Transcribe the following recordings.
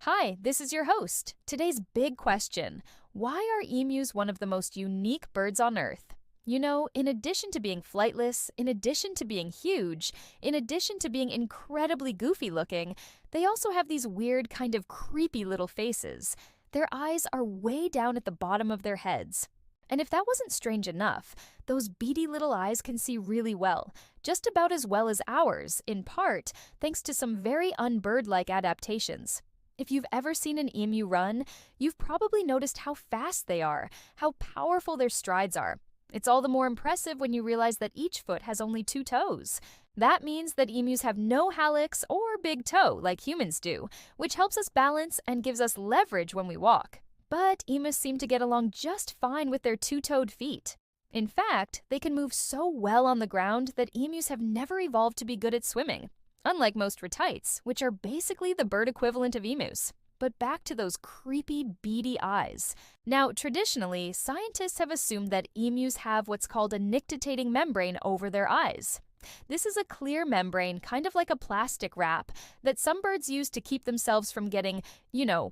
Hi, this is your host. Today's big question: why are emus one of the most unique birds on Earth? In addition to being flightless, in addition to being huge, in addition to being incredibly goofy looking, they also have these weird, kind of creepy little faces. Their eyes are way down at the bottom of their heads. And if that wasn't strange enough, those beady little eyes can see really well, just about as well as ours, in part thanks to some very unbird like adaptations. If you've ever seen an emu run, you've probably noticed how fast they are, how powerful their strides are. It's all the more impressive when you realize that each foot has only two toes. That means that emus have no hallux or big toe like humans do, which helps us balance and gives us leverage when we walk. But emus seem to get along just fine with their two-toed feet. In fact, they can move so well on the ground that emus have never evolved to be good at swimming, unlike most retites, which are basically the bird equivalent of emus. But back to those creepy, beady eyes. Now, traditionally, scientists have assumed that emus have what's called a nictitating membrane over their eyes. This is a clear membrane, kind of like a plastic wrap, that some birds use to keep themselves from getting,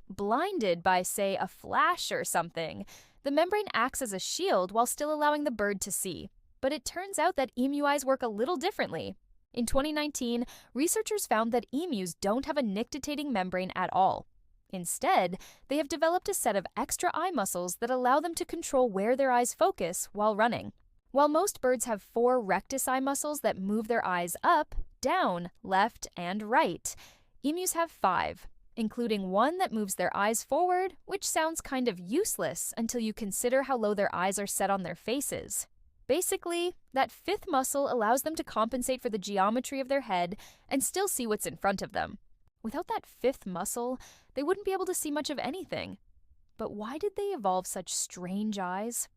blinded by, say, a flash or something. The membrane acts as a shield while still allowing the bird to see. But it turns out that emu eyes work a little differently. In 2019, researchers found that emus don't have a nictitating membrane at all. Instead, they have developed a set of extra eye muscles that allow them to control where their eyes focus while running. While most birds have 4 rectus eye muscles that move their eyes up, down, left, and right, emus have 5, including one that moves their eyes forward, which sounds kind of useless until you consider how low their eyes are set on their faces. Basically, that 5th muscle allows them to compensate for the geometry of their head and still see what's in front of them. Without that 5th muscle, they wouldn't be able to see much of anything. But why did they evolve such strange eyes?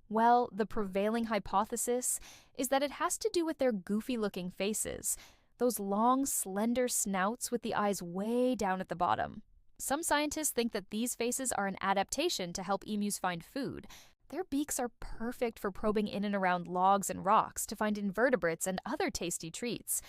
Well, the prevailing hypothesis is that it has to do with their goofy-looking faces, those long, slender snouts with the eyes way down at the bottom. Some scientists think that these faces are an adaptation to help emus find food. Their beaks are perfect for probing in and around logs and rocks to find invertebrates and other tasty treats.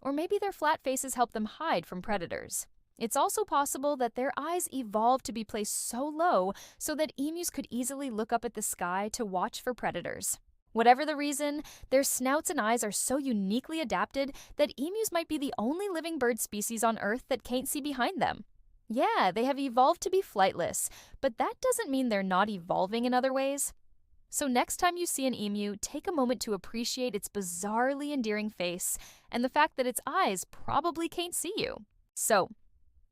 Or maybe their flat faces help them hide from predators. It's also possible that their eyes evolved to be placed so low so that emus could easily look up at the sky to watch for predators. Whatever the reason, their snouts and eyes are so uniquely adapted that emus might be the only living bird species on Earth that can't see behind them. Yeah, they have evolved to be flightless, but that doesn't mean they're not evolving in other ways. So next time you see an emu, take a moment to appreciate its bizarrely endearing face and the fact that its eyes probably can't see you. So,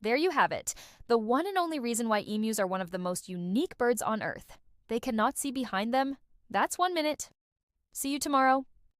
there you have it, the one and only reason why emus are one of the most unique birds on Earth. They cannot see behind them. That's 1 minute. See you tomorrow.